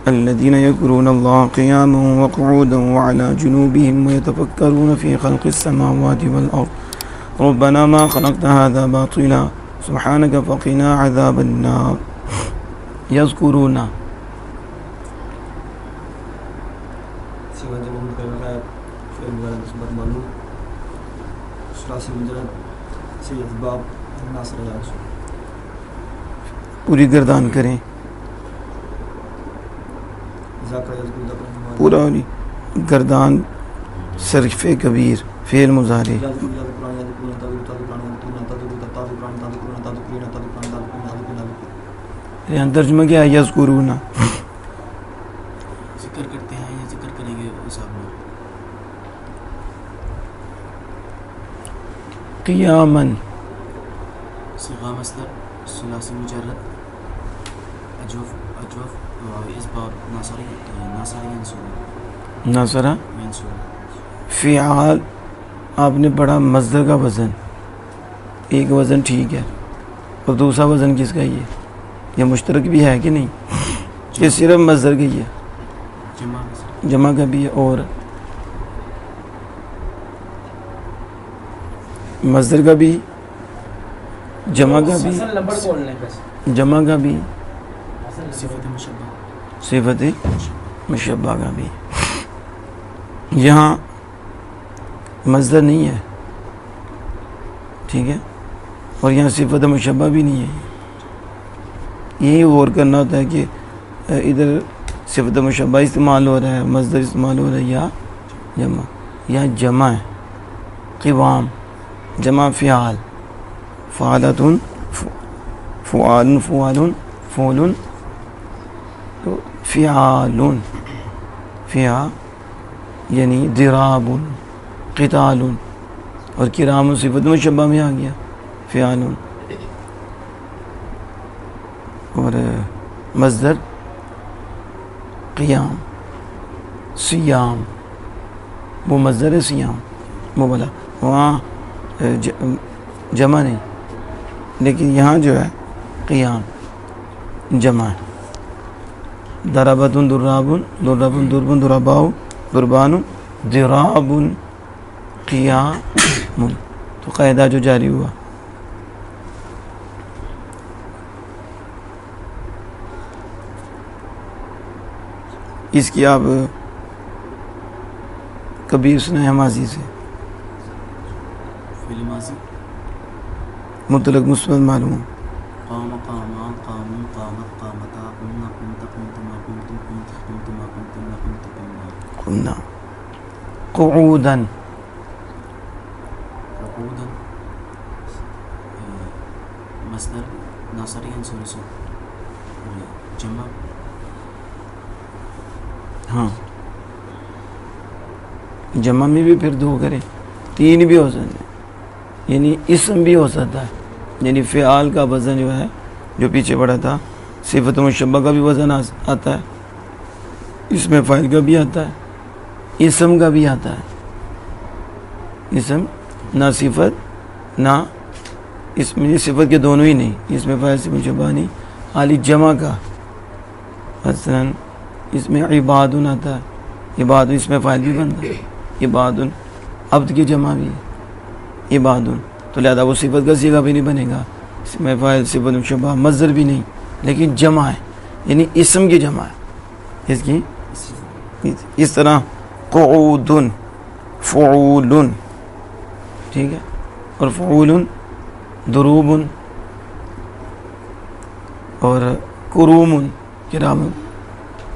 الذين يذكرون الله قياما وقعودا وعلى جنوبهم ويتفكرون في خلق السماوات والأرض ربنا ما خلقت هذا باطلا سبحانك فقنا عذاب النار. يذكرون پوری گردان کریں پورا گردان صرف کبیر فعل مضارع. یہاں ترجمہ کیا ہے؟ یذکرون ذکر کرتے ہیں یا ذکر کریں گے صاحب میں. قیاما صیغہ مصدر ثلاثی مجرد اجوف اس باب ناصری ناصرہ منصوب. فعال آپ نے پڑھا مصدر کا وزن، ایک وزن ٹھیک ہے، اور دوسرا وزن کس کا یہ مشترک بھی ہے کہ نہیں؟ یہ صرف مصدر کا ہی ہے، جمع کا بھی ہے اور مصدر کا بھی، جمع کا بھی، جمع کا بھی، صفت مشبہ کا بھی. یہاں مصدر نہیں ہے، ٹھیک ہے، اور یہاں صفت مشبہ بھی نہیں ہے. یہی غور کرنا ہوتا ہے کہ ادھر صفت مشبہ استعمال ہو رہا ہے، مصدر استعمال ہو رہا ہے یا جمع. یا جمع ہے قوام، جمع فعال، فعالتن فعال فعال فعل، تو فعال فعا یعنی ضراب قتال، اور کرام صفت مشبہ میں آ گیا فعال. اور مصدر قیام، سیام، وہ مصدر ہے سیام، وہ بولا وہاں جمع نہیں، لیکن یہاں جو ہے قیام جمع ہے. ضربۃ ضراب ضرب ضرب ضرباء ضربان ضراب قیام، تو قاعدہ جو جاری ہوا. اس کی آپ کبھی سنا ماضی سے مطلق مثبت معلوم. قام قاما قاموا قامت قامتا قمنا قمت قمتما قمتم قمت قمتما قمتن قمت قمنا. قمنا قعودا قعودا مصدر ناصری ثلاثی جمع. ہاں جمع میں بھی پھر دو کریں، تین بھی ہو سکتے ہیں، یعنی اسم بھی ہو سکتا ہے، یعنی فعال کا وزن جو ہے جو پیچھے پڑا تھا، صفت مشبہ کا بھی وزن آتا ہے، اسم فاعل کا بھی آتا ہے، اسم کا بھی آتا ہے. اسم نہ صفت نہ اسم، یہ صفت کے دونوں ہی نہیں، اسم فاعل سے مشبہ نہیں، خالی جمع کا. مثلا اس میں عباد آتا ہے، عباد اس میں فاعل بھی بنتا ہے، عباد عبد کی جمع بھی ہے عباد، تو لہذا وہ صفت کا صیغہ بھی نہیں بنے گا، اس میں فاعل صفت مشبہ مصدر بھی نہیں، لیکن جمع ہے، یعنی اسم کی جمع ہے اس کی. اس طرح قعود فعول، ٹھیک ہے، اور فعول ضروب اور کروم کرام.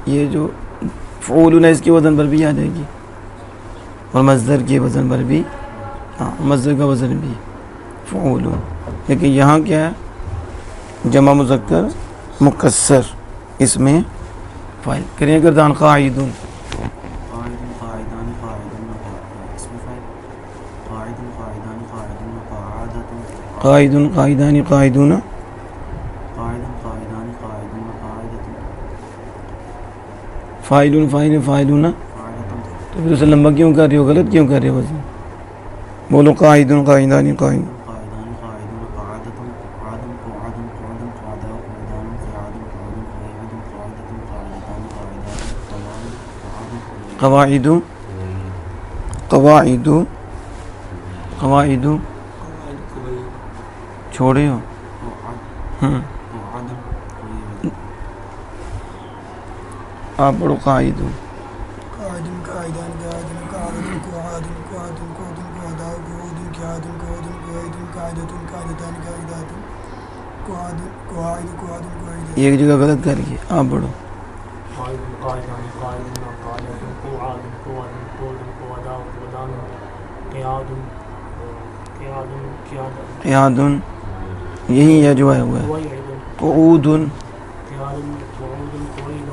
یہ جو فعول ہے اس کے وزن پر بھی آ جائے گی، اور مصدر کے وزن پر بھی، ہاں مصدر کا وزن بھی فعول. لیکن یہاں کیا ہے؟ جمع مذکر مکسر، اس میں فاعل. کریں گردان قاعد قاعد قاعدان قاعدون، فاعل فاعل فاعلون. تو پھر اسے لمبا کیوں کر رہے ہو، غلط کیوں کر رہے ہو؟ وزن بولو قاعد قاعدان قاعد. قواعد قواعد قواعد چھوڑے ہو ہاں آپ پڑھو قاعد قاعد قاعدان قاعدن قاعدة قعاد قعاد قعود قعداء قعود قعاد قعود قعيد قاعدة قاعدتان قاعدات قعاد قواعد قعاد قعيد. ایک جگہ غلط کر کے آپ پڑھو قاعد قاعدان قاعدن قاعدة قعاد قعاد قعود قعداء قعدان قعاد قعاد قعاد قیاد یہی ہے جو آیا ہوا ہے قعود قعود قعاد قعود قعيد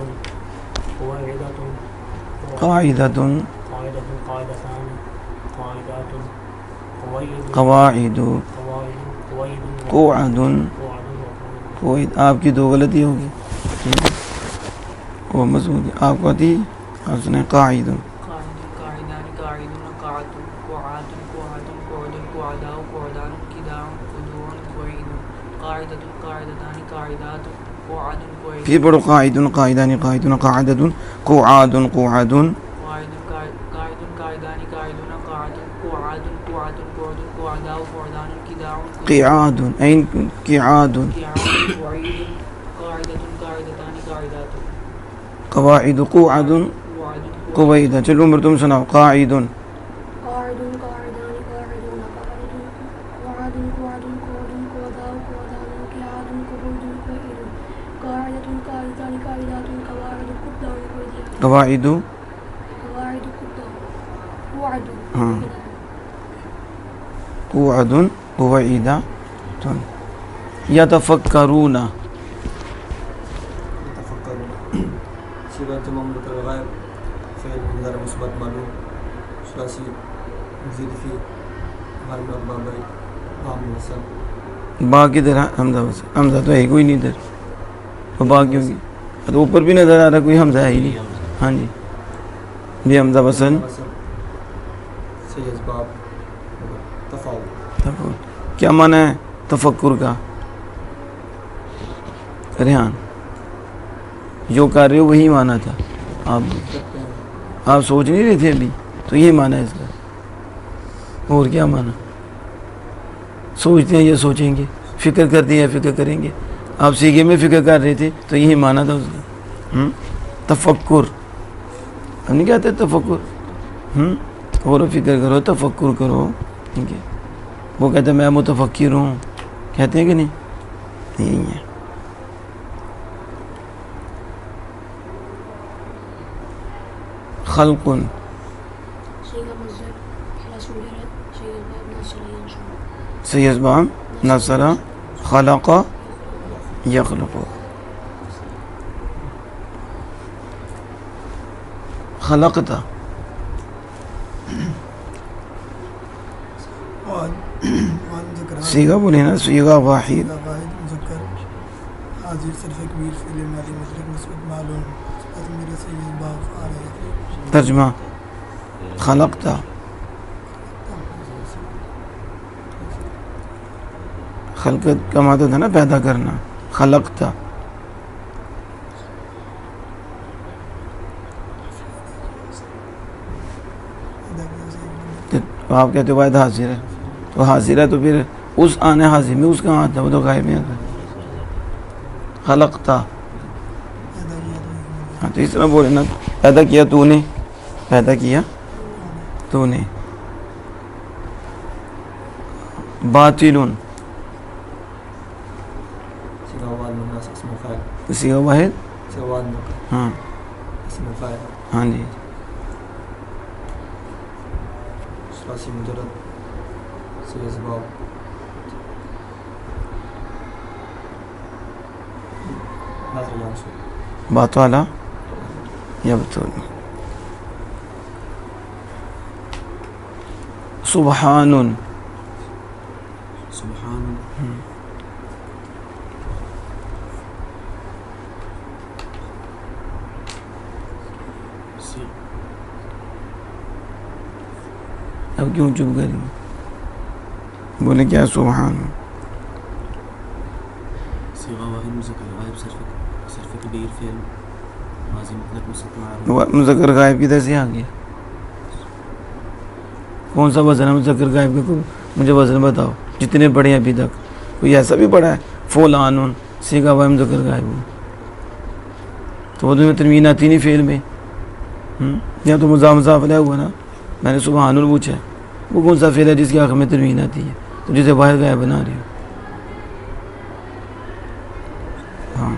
قواعدة قاعدة قاعدة قاعدتان قاعدات قواعد قواعد قواعد قواعد قعد قعد قعید آپ کی دو غلطی ہوگی وہ مسعود آپ کو آتی آپ سنیں قاعد قاعد قاعدان قاعدون قاعد قعاد قعاد قعود قعداء قعدان قداع قدوع قعيد قاعدة قاعدتان قاعدات قعاد قعيد. پھر پڑھو قاعد قاعدان قاعدون قاعدة قعاد قعد قاعد قاعد قاعدان قاعدون قاعد قعاد قعاد قعود قعداء قعدان قداع قعاد این قعاد قعاد قعيد قاعدة قاعدتان قاعدات قواعد قعد قعاد قویدہ. چلو عمر تم سناؤ قاعد قاعد قاعدان قاعدون قعد قعد قعود قعداء قعدان قعاد قعود قعيد قاعدة قاعدتان قاعدات قواعد قدام قعيد قواعد قواعد قدام قعد ہاں قعد قویدہ یتفکرون تفکرون صیغہ مملوک الغائب فعل مضارع مثبت معلوم ثلاثی مزید فی حال میں ارباب نام وصل با کدھر ہے حمزہ بس حمزہ تو ہے کوئی نہیں ادھر تو با کیوں گی تو اوپر بھی نظر آ رہا کوئی حمزہ ہے ہی نہیں ہاں جی یہ حمزہ وصل سی اسباب تفاول تفکر. کیا معنی ہے تفکر کا ریحان جو کر رہے ہو وہی معنی تھا آپ سوچ نہیں رہے تھے ابھی تو یہ معنی ہے اس کا اور کیا معنی سوچتے ہیں یہ سوچیں گے فکر کرتے ہیں فکر کریں گے آپ سیگے میں فکر کر رہے تھے تو یہی معنی تھا اس کا تفکر ہم نہیں کہتے تفکر اور فکر کرو تفکر کرو ٹھیک ہے وہ کہتے ہیں میں متفکر ہوں کہتے ہیں کہ نہیں یہی ہے خلق صيغة مصدر حرس مجرد شيء الباب ناصر ينصر سیزبام نصر خلق یخلق خلقتا ذکر سیگا بولے نا سیگا واحد واحد مذکر حاضر صرف کبیر فعل ماضی مدرک مثبت معلوم صفت میرے سے یہ باب فعال ہے ترجمہ خلقتا خلقت کا معنی تھا نا پیدا کرنا خلقتا تو آپ کہتے ہو واحد حاضر ہے تو حاضر ہے تو پھر اس آنے حاضر میں اس کا آتا وہ تو غائب میں آتا خلقتا ہاں تو اس طرح بولے نا پیدا کیا تو نے پیدا کیا تو نے باطلون سیغوال مناس اسم فاعل اسی کا واحد سیغوال مکر ہاں اسم فاعل ہاں جی ثلاثی مجرد سی اسباب ناظر یانسو بات والا یا بطول سبحان سبحان اب کیوں چپ کریں بولے کیا سبحان صيغة واحد مذكر غائب صرف كبير فعل ماضی مطلق مستقبل مذکر غائب کدھر سے آ گیا؟ کون سا وزن ہے مذکر غائب کا؟ مجھے وزن بتاؤ جتنے پڑھے ہیں ابھی تک. کوئی ایسا بھی پڑھا ہے فولان سیگا ہوا مذکر غائب ہوں تو وہ میں تنوین آتی نہیں فعل میں. یا تو مضاف علیہ ہوا نا. میں نے سبحان پوچھا وہ کون سا فعل ہے جس کی آخر میں تنوین آتی ہے تو جسے واحد غائب بنا رہی ہو. ہاں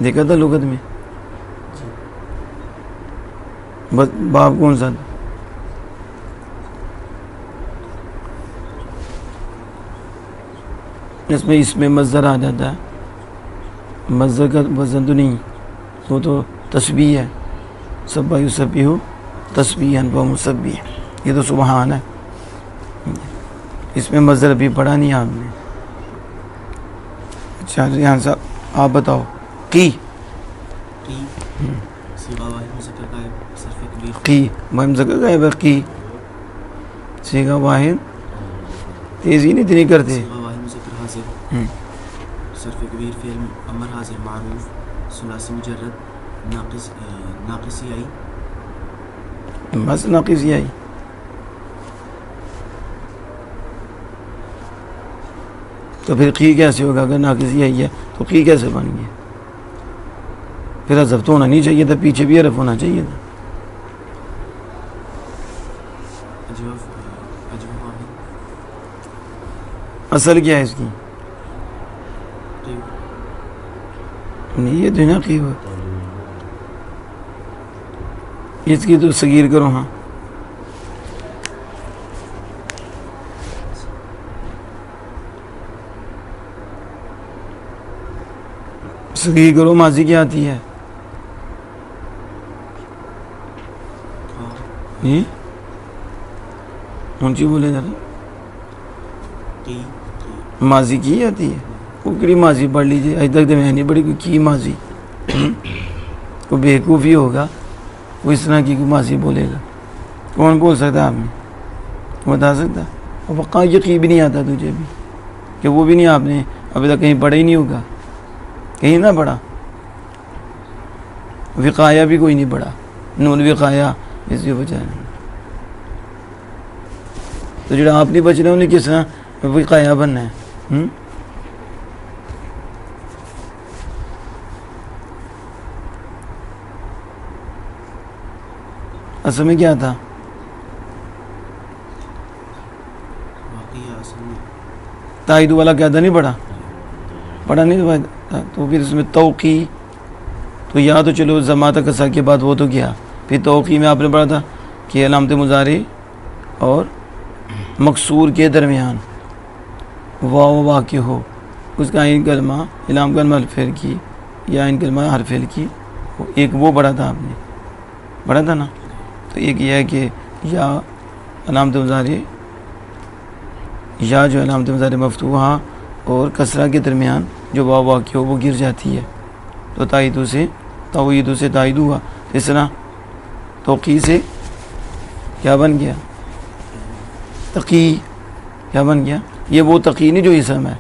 دیکھا تھا لغت میں بس باب کون سا تھا؟ اس میں مصدر آ جاتا ہے. مصدر کا وزن تو نہیں وہ تو تسبیح ہے. سبح یسبح تسبیحا و مسبح یہ تو سبحان ہے. اس میں مصدر ابھی پڑھا نہیں آپ نے. اچھا ریحان صاحب آپ بتاؤ کی صیغہ واحد مذکر غائب صرف کبیر کی مذکر غائب ہے. کی صیغہ واحد تیزی نہیں اتنی کرتے. صیغہ واحد مذکر حاضر صرف کبیر فعل امر حاضر معروف ثلاثی مجرد ناقصی آئی بس ناقص یہ آئی. تو پھر کی کیسے ہوگا؟ اگر ناقص یہ آئی ہے تو کی کیسے بن گیا؟ پھر حذف تو ہونا نہیں چاہیے تھا, پیچھے بھی حرف ہونا چاہیے تھا. اصل کیا ہے اس کی؟ نہیں یہ تو نا کی اس کی تو صغیر کرو. ہاں صغیر کرو. ماضی کیا آتی ہے؟ اونچی بولے ذرا. ماضی کی آتی ہے. وہ کڑی ماضی پڑھ لیجیے. اج تک تو میں نہیں پڑھی کوئی کی ماضی. کوئی بیوقوفی ہوگا وہ اس طرح کی کوئی ماضی بولے گا. کون بول سکتا ہے؟ آپ میں بتا سکتا؟ اور وقع یقین بھی نہیں آتا تجھے بھی کہ وہ بھی نہیں آپ نے ابھی تک کہیں پڑھا ہی نہیں ہوگا. کہیں نہ پڑھا. وقایا بھی کوئی نہیں پڑھا. نون وقایا اس کی وجہ نہیں. تو جڑا آپ نہیں بچ رہے انہیں کس طرح وقایا بننا ہے؟ اصل میں کیا تھا؟ تائید والا کیا تھا؟ نہیں پڑھا نہیں تو پھر اس میں توقی تو یا تو چلو زماتہ کسا کے بعد وہ تو کیا. پھر توقی میں آپ نے پڑھا تھا کہ علامت مضارع اور مکسور کے درمیان واو واقع ہو اس کا ان کلمہ علام کلمہ الفعل کی یا ان کلمہ حرف فعل کی. ایک وہ پڑھا تھا آپ نے پڑھا تھا نا. تو ایک یہ ہے کہ یا علامت مضارع یا جو علامت مضارع مفتوحہ اور کسرہ کے درمیان جو واو واقع ہو وہ گر جاتی ہے تو تائید سے تائید ہوا. اس طرح توقی سے کیا بن گیا؟ تقی. کیا بن گیا؟ یہ وہ تقی نہیں جو اسم ہے.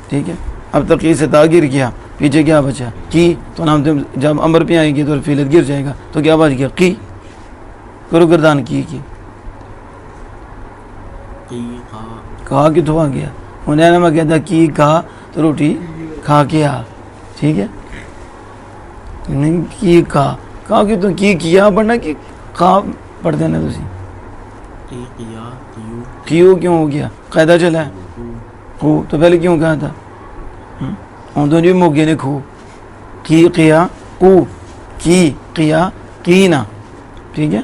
ٹھیک ہے. اب تقی سے تا گر گیا پیچھے کیا بچا؟ کی. تو نام جب امر پہ آئے گی تو فعل گر جائے گا تو کیا بچ گیا؟ کی. کرو گردان کی کہا کہ تو آ گیا. انہیں میں کہتا کی کہا تو روٹی کھا کے آ. ٹھیک ہے. نہیں کی کہا کہ تو کی کیا پڑھنا کہ کہا پڑھ دینا. تھی کیوں کیوں ہو گیا؟ قاعدہ چلا ہے خو تو پہلے کیوں کہا تھا؟ تو جو موگے نے کھو کی قیا او کی قیا کی نا. ٹھیک ہے.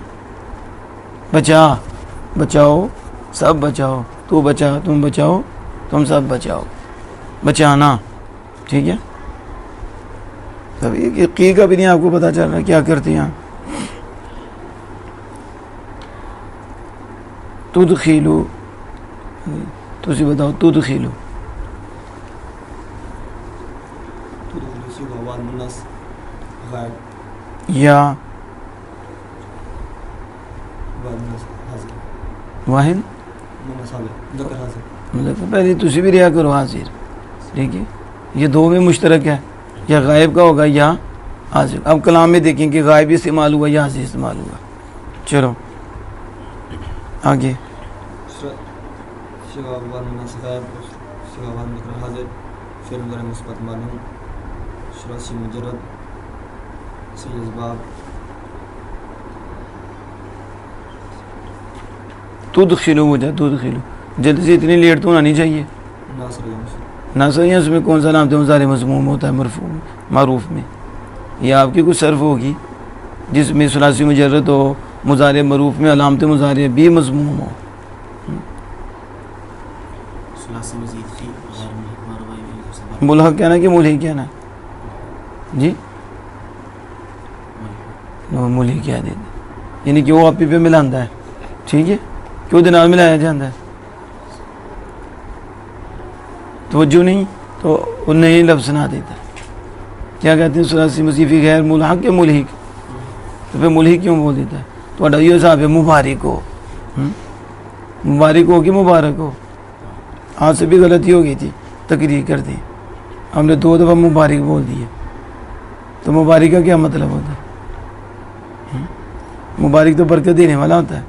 بچاؤ سب بچاؤ. تو بچا تم بچاؤ تم سب بچاؤ. بچانا. ٹھیک ہے. تب یہ کی کا بھی نہیں آپ کو پتہ چل رہا کیا کرتے ہیں. تدخلو تسی بتاؤ. تدخلو یا واحد مطلب پہلے تسی بھی رہا کرو حاضر. ٹھیک ہے, یہ دو میں مشترک ہے, یا غائب کا ہوگا یا حاضر. اب کلام میں دیکھیں کہ غائب استعمال ہوا یا حاضر استعمال ہوا. چلو آگے. تدخلو ہو جائے, تدخلو جلدی سے اتنی لیٹ تو ہونا نہیں چاہیے. ناصر اس میں کون سا علامت مضارع مضموم ہوتا ہے مرفوع معروف میں؟ یہ آپ کی کچھ صرف ہوگی جس میں ثلاثی مجرد ہو, مضارع معروف میں علامت مضارع بھی مضموم ہو. ملحق کہنا کہ ملحق کہنا؟ جی ملحق کہہ دیتے, یعنی کہ وہ آپ پہ ملاندہ ہے. ٹھیک ہے, کیوں دنال ملایا جاتا ہے؟ توجہ نہیں تو وہ نئے لفظ نہ دیتا. کیا کہتے ہیں ثلاثی مضیفی غیر ملحق یا ملحق؟ تو پھر ملحق کیوں بول دیتا ہے؟ تو یہ صاحب ہے مبارک ہو, مبارک ہو کہ مبارک ہو. آج سے بھی غلطی ہو گئی تھی, تقریر کر دی, ہم نے 2 دفعہ مبارک بول دیا. تو مبارک کا کیا مطلب ہوتا ہے؟ مبارک تو برکت دینے والا ہوتا ہے.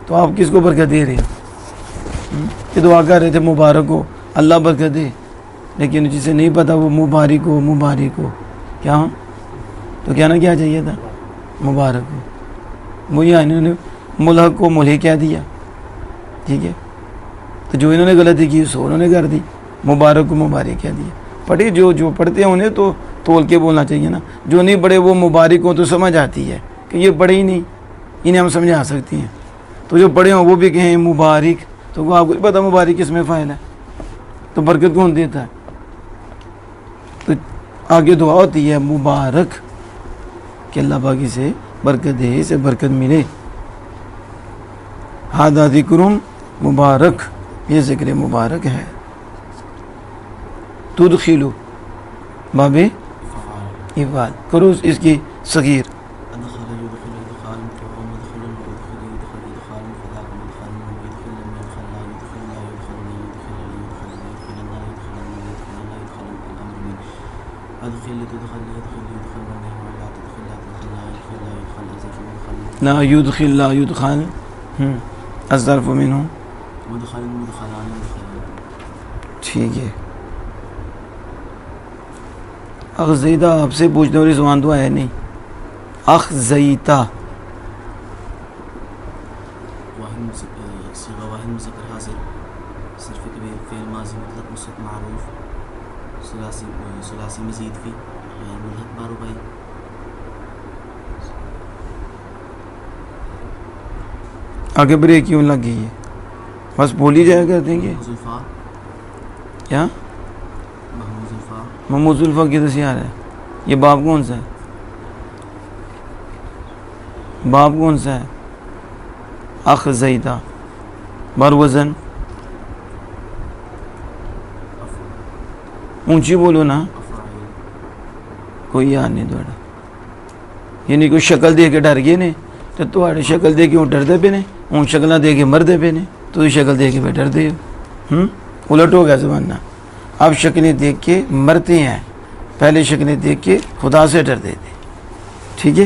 تو آپ کس کو برکت دے رہے ہیں؟ یہ دعا کر رہے تھے مبارک ہو, اللہ برکت دے, لیکن جسے نہیں پتا وہ مبارک ہو, مبارک ہو کیا ہوں تو کہنا کیا چاہیے تھا؟ مبارک ہو. وہی انہوں نے ملحق کو ملحق کہہ دیا. ٹھیک ہے, تو جو انہوں نے غلطی کی سو انہوں نے کر دی, مبارک کو مبارک کہہ دیا. پڑھے جو پڑھتے ہیں انہیں تو تول کے بولنا چاہیے نا. جو نہیں پڑھے وہ مبارک ہوں تو سمجھ آتی ہے کہ یہ پڑھے ہی نہیں, انہیں ہم سمجھا سکتی ہیں. تو جو پڑھے ہوں وہ بھی کہیں مبارک, تو آپ کو پتہ مبارک کس میں فاعل ہے, تو برکت کون دیتا ہے؟ تو آگے دعا ہوتی ہے مبارک کہ اللہ پاکی سے برکت دے, اسے برکت ملے. ہادہ ذکرم مبارک, یہ ذکر مبارک ہے. تدخلو باب افعال کرو اس کی صغیر. لا يدخل لا يدخل الظرف منه ٹھیک ہے. اخزیدہ آپ سے پوچھنے والی زبان تو ہے نہیں. اخزیتا آگے بریک کیوں لگ گئی ہے؟ بس بولی جایا کرتے ہیں. کیا محمود زلفا کی دسیار ہے؟ یہ باب کون سا ہے؟ باب کون سا ہے؟ اخزیتا بر وزن اونچی بولو نا, کوئی یاد نہیں دوڑا. یعنی کوئی شکل دے کے ڈر گئے نے تو تھوڑے شکل دے کے وہ ڈردے پہ نے, اون شکلیں دے کے مردے پہ نے, تو شکل دے کے پہ ڈر دے. الٹ ہو گیا زمانہ. اب شکلیں دیکھ کے مرتے ہیں, پہلے شکلیں دیکھ کے خدا سے ڈر دیتے. ٹھیک ہے,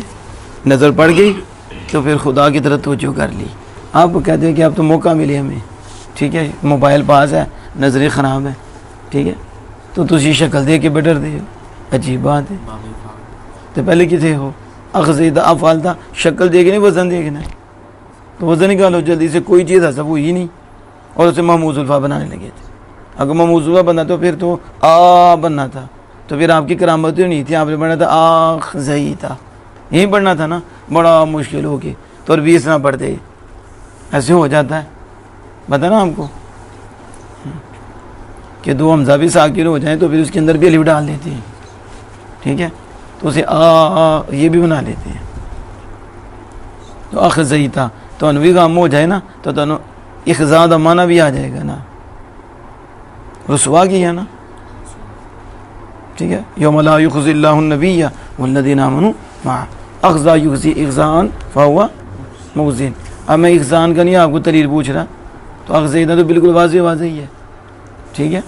نظر پڑ گئی تو پھر خدا کی طرف توجہ کر لی. آپ کہتے ہیں کہ اب تو موقع ملے ہمیں. ٹھیک ہے, موبائل پاس ہے, نظریں خراب ہے. ٹھیک ہے, تو تسی شکل دے کے بہ ڈر دے. عجیب بات ہے. تو پہلے کتنے ہو اخزیدہ افعال تھا, شکل دیکھنے وزن دیکھنا ہے, تو وزن نکالو جلدی سے. کوئی چیز حسب ہوئی نہیں اور اسے محمود زلفا بنانے لگے تھے. اگر محمود زلفا بننا تو پھر تو آ بننا تھا, تو پھر آپ کی کرامت نہیں تھی. آپ نے پڑھنا تھا اخزیدہ, یہیں پڑھنا تھا نا. بڑا مشکل ہو کے تو 20 نہ پڑھتے, ایسے ہو جاتا ہے. بتا نا ہم کو کہ 2 حمزہ بھی ساکن ہو جائیں تو پھر اس کے اندر بھی الف ڈال دیتے ہیں. ٹھیک ہے, تو اسے یہ بھی بنا لیتے ہیں. تو اخزیتا تو انوی غام ہو جائے نا تو اخزاد مانا بھی آ جائے گا نا, رسوا کیا نا. ٹھیک ہے, یوم لا یخزی اللہ النبی والذین آمنوا معہ. اخزا یخزی اخزان فہو محزن. اب میں اخزان کا نہیں آپ کو تحریر پوچھ رہا, تو اخذینا تو بالکل واضح ہی ہے. ٹھیک ہے.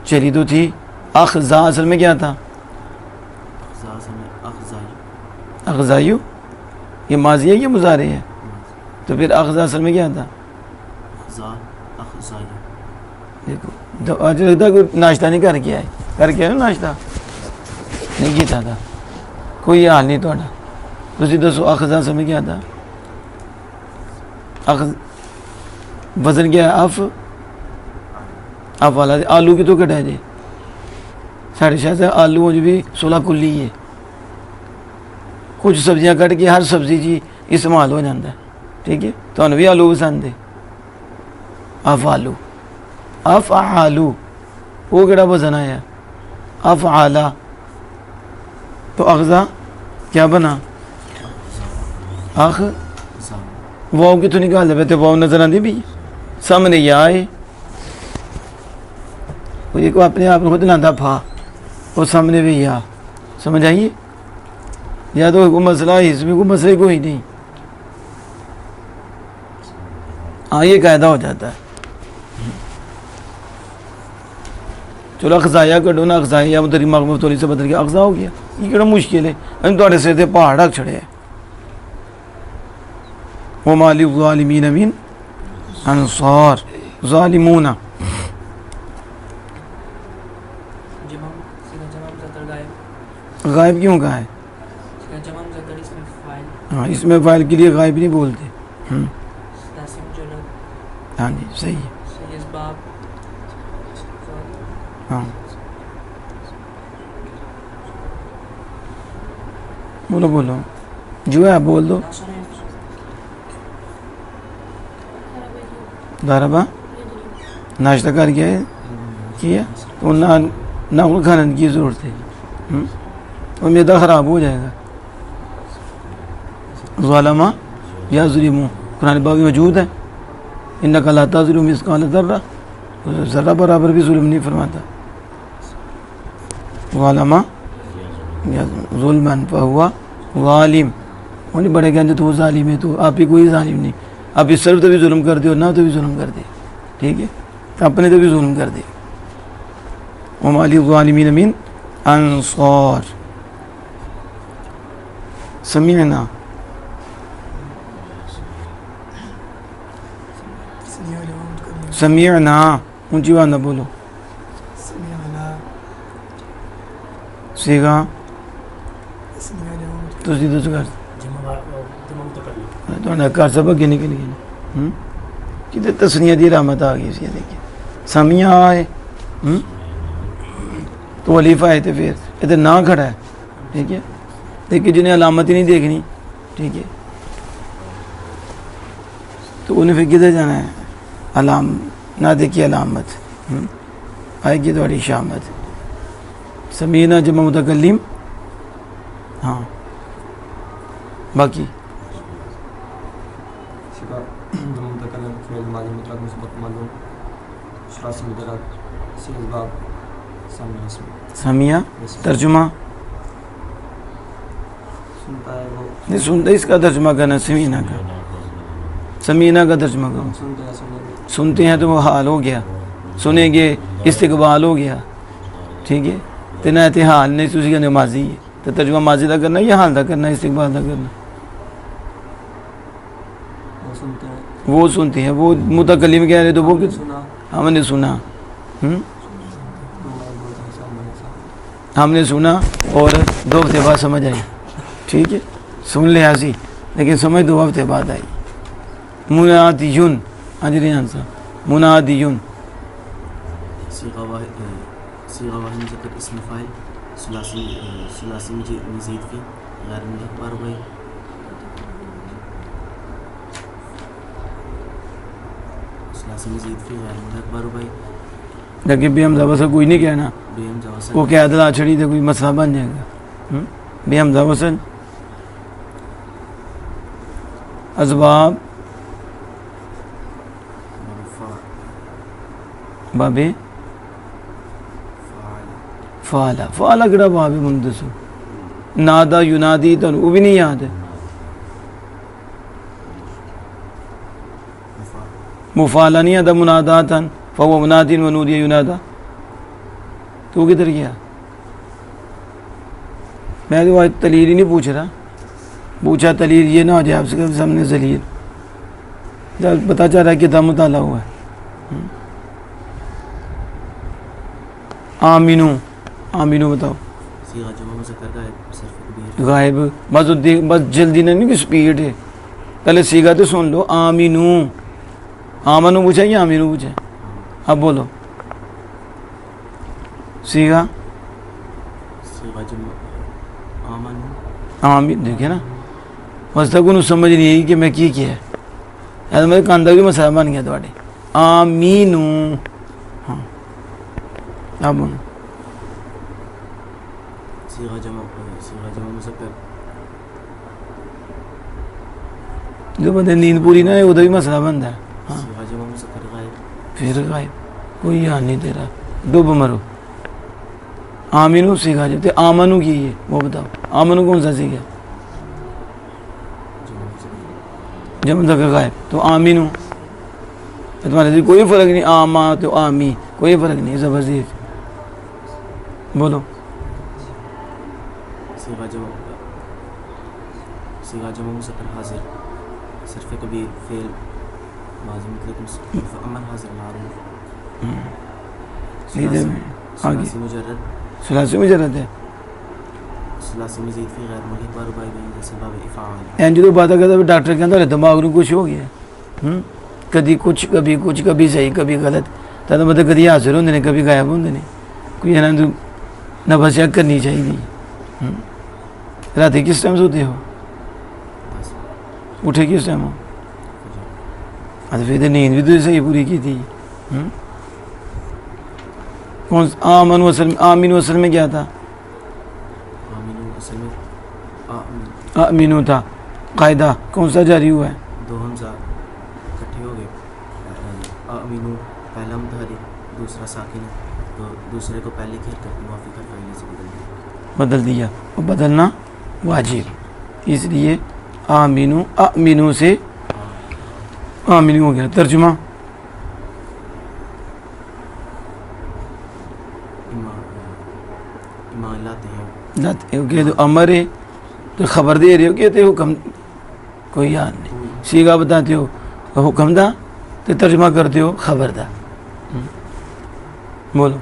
چلی تو تھی اخذا، اصل میں کیا تھا؟ اخذا اصل میں اخذائی. اخذایو یہ ماضی ہے یہ مضارع ہے؟ تو پھر اخذا اصل میں کیا تھا؟ اخذا اخذائی. دیکھو تو آج لگتا ہے کوئی ناشتہ نہیں کر کے آئے. کر کے آئے نا ناشتہ نہیں کیتا تھا. کوئی حال نہیں تھوڑا. تسی دسو اخذا اصل میں کیا تھا؟ اخذ وزن کیا ہے؟ اف والا آلو کی تو کٹا جائے ساڑھے شاہ سے آلو جو بھی 16 کلی ہے. کچھ سبزیاں کٹ کے ہر سبزی جی استعمال ہو جاتا ہے. ٹھیک ہے. تو بھی آلو پسند ہے. اف آلو اف آلو وہ کہڑا وزن آیا؟ اف آلہ. تو اخذا کیا بنا؟ اخ واؤ کی تو نکال دے. واؤ نظر آتی بھی سامنے یا ہے وہ اپنے آپ کو خود لاتا پھا اور سامنے بھی یا. سمجھ آئیے؟ یا تو کوئی مسئلہ ہے اس میں کوئی مسئلہ کوئی نہیں. ہاں یہ قاعدہ ہو جاتا ہے. چلو اخذایا کڈو نا اخذایا ادھر دماغ میں تھوڑی سے بدل گیا اخذا ہو گیا. یہ کہڑا مشکل ہے؟ ہم تھوڑے سے پہاڑ رکھ چھڑے ہیں. وما للظالمین من انصار. ظالمون جمع سیدھا جمع مذکر غائب. غائب کیوں کہا ہے؟ سیدھا جمع مذکر اس میں فاعل. ہاں اس میں فاعل کے لیے غائب نہیں بولتے. لازم جلد. ہاں جی صحیح ہے. صحیح اسباب. ہاں بولو بولو جو ہے بول دو. داربا ناشتہ کر کے کیا تو نہ کوئی کھانے کی ضرورت ہے. اور میدا خراب ہو جائے گا. ظالمہ یا ظلمو قرآن پاک میں موجود ہے. انک لا تظلم مثقال ذرہ. ذرہ برابر بھی ظلم نہیں فرماتا. ظالمہ یا ظلمن فہوا ظالم. وہ نہیں بڑے کہتے تو وہ ظالم ہے. تو آپ ہی کوئی ظالم نہیں. آپ اس طرف تو بھی ظلم کر دے اور نہ تو بھی ظلم کر دے. ٹھیک ہے. اپنے تو بھی ظلم کر دے. وما للظالمین من انصار. سمعنا سمعنا اونچی بات نہ بولو. سیگا تو سیدھا سے کر تو کر سبق کے نکل گئے. کتنے تسنیہ دی رحمت آ گئی. دیکھیے سمیہ آئے تو ولیفہ آئے تھے پھر ادھر نہ کھڑا ہے. ٹھیک ہے. دیکھیے جنہیں علامت ہی نہیں دیکھنی. ٹھیک ہے. تو انہیں پھر کدھر جانا ہے؟ علام نہ دیکھیے علامت آئے گی تھوڑی شامت. سمینا جمع متکلم. ہاں باقی سمیہ ترجمہ نہیں سنتا. اس کا ترجمہ کرنا سمینا کا. سمینا کا ترجمہ کرو. سنتے ہیں تو وہ حال ہو گیا. سنیں گے استقبال ہو گیا. ٹھیک ہے. تنایت حال نہیں تو اسی کا نمازی ہے. تو ترجمہ ماضی کا کرنا یا حال کا کرنا استقبال کا کرنا. وہ سنتے ہیں. وہ متکلم کہہ رہے تو وہ ہم نے سنا. ہم نے سنا اور 2 ہفتے بعد سمجھ آئی. ٹھیک ہے. سن لے ایسی لیکن سمجھ 2 ہفتے بعد آئی. منادیون اجریان صاحب منادیون صیغہ واحد مذکر اسم فاعل ثلاثی مزید فی غیر ملحق بار ہوئے. ثلاثی مزید فی غیر ملحق بار ہوئے. لیکن بے حمزہ وصل کوئی نہیں کہنا. بے حمزہ وصل وہ کیا عدل چھڑی تھے کوئی مسئلہ بن جائے گا. بے حمزہ وصل اسباب بابے فعلا. فعلا کہڑا باب ہے مندسو. نادا ینادی تو وہ بھی نہیں یاد ہے. مفعالا نہیں آتا مناداتن فهو مناد ونودی ینادا، تو کدھر گیا؟ میں تو آج تلیل ہی نہیں پوچھ رہا، پوچھا تلیل یہ نہ ہو جائے آپ سے سامنے ذلیل، جب پتا چل رہا ہے کتاب مطالعہ ہوا ہے۔ آمینو، آمینو بتاؤ۔ صیغہ جمع مذکر غائب صرف کبیر غائب، بس جلدی نہیں کہ سپیڈ ہے، پہلے سیگا تو سن لو۔ آمینو، آمنو پوچھا یا آمینو پوچھا؟ اب بولو سیگا صیغہ جمع آمن آمین، دیکھے نا بس تک انہوں سمجھ نہیں آئی کہ میں کی کیا ہے، ایسا میرے کاندہ بھی مسئلہ بن گیا تھوڑے۔ آمینو، ہاں اب بولو۔ صیغہ جمع مذکر جو بندے نیند پوری نہ ہے ادھر بھی مسئلہ بنتا ہے۔ ہاں صیغہ جمع مذکر غائب پھر غائب، کوئی یاد نہیں تیرا، ڈوب مرو۔ آمینو سیکھا جاتے، آمنو کی ہے وہ بتاؤ، آمنو کون سا سیکھا؟ جمع مذکر جب تک غائب تو آمینو، تمہارے سے کوئی فرق نہیں، آما تو آمی، کوئی فرق نہیں، زبردست بولو۔ صیغہ جمع مذکر حاضر صرف کبیر فعل ماضی مطلق امر حاضر معروف سیدھے میں آگے ثلاثی مجرد ثلاثی مجرد ہے، ثلاثی مزید فی غیر ملحق بار بائی بین جیسے باب افعال این جو بات کرتا ہے ڈاکٹر کے اندر دماغ میں کچھ ہو گیا، کبھی کچھ کبھی کچھ، کبھی صحیح کبھی غلط، تو مطلب کبھی حاضر ہوتے ہیں کبھی غائب ہوتے ہیں، کوئی ہے نا نفس چیک کرنی چاہیے۔ رات کس ٹائم سوتے ہو؟ بس اٹھے کس ٹائم ہو؟ فجر ہاں پھر نیند بھی تو صحیح پوری کی تھی۔ کون آمن اصل میں، آمین اصل میں کیا تھا؟ آمین اصل میں آمینو تھا، قاعدہ کون سا جاری ہوا ہے؟ دو حمزہ اکٹھے ہو گئے، آمینو پہلا متحرک دوسرا ساکن ہے، تو دوسرے کو پہلے کی حرکت موافق فعل سے بدل دیا۔ اور بدلنا واجب، اس لیے آمینو، آمینو سے آمینو ہو گیا۔ ترجمہ ایمان لاتے ہیں لاتے ہو کہ تو امر ہے تو خبر دے رہے ہو، کہتے ہو حکم، کوئی یاد نہیں، سیگا بتاتے ہو حکم دا تو ترجمہ کرتے ہو خبر دا۔ بولو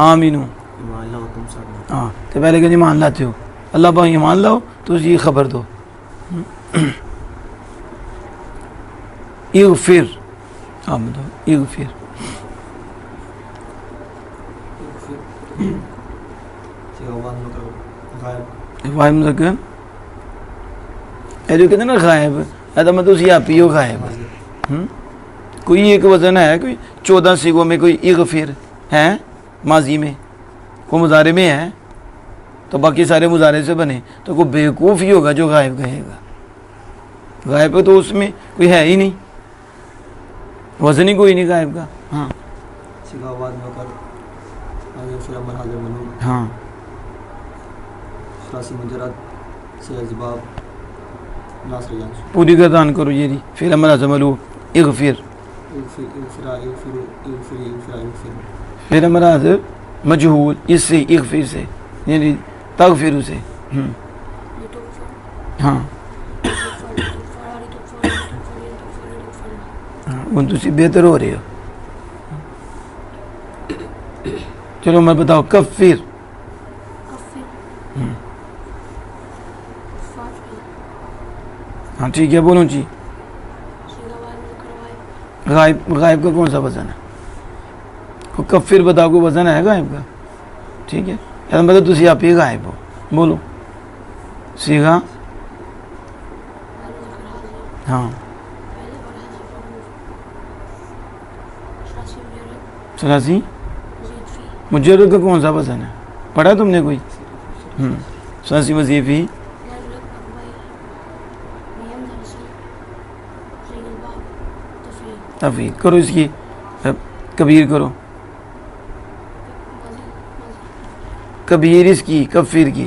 آمینو، ایمان لاؤ تم سب ہاں تو پہلے کہ ایمان لاتے ہو، اللہ پاک ایمان لاؤ تو یہ خبر دو۔ اغفر، آپ بتاؤ اغفر، غائب مذکر جو کہتے ہیں نا غائب، ایسا مطلب اسی آپ ہی ہو غائب۔ کوئی ایک وزن ہے، کوئی 14 سیغوں میں کوئی اغفر ہے ماضی میں، کوئی مضارع میں ہے تو باقی سارے مضارع سے بنے، تو کوئی بیوقوف ہی ہوگا جو غائب کہے گا۔ غائب تو اس میں کوئی ہے ہی نہیں، وزن ہی کوئی نہیں غائب کا۔ ہاں ہاں پوری گردان کرو یہ دی پھر ہمارا عملو اغفر، پھر ہمارا مجہول اس سے اغفر سے یعنی تغفر سے۔ ہاں ان تسی بہتر ہو رہے ہو۔ چلو میں بتاؤ کفر، ہاں ٹھیک ہے بولوں جی۔ غائب، غائب کا کون سا وزن ہے؟ کفر بتاؤ کو وزن ہے غائب کا، ٹھیک ہے یار مطلب تسی آپ ہی غائب ہو۔ بولو سیگا، ہاں ثلاثی مجرد کا کون سا وزن ہے؟ پڑھا تم نے کوئی؟ ثلاثی وظیفی، تفعیل کرو، اس کی کبیر کرو، کبیر اس کی کفیر کی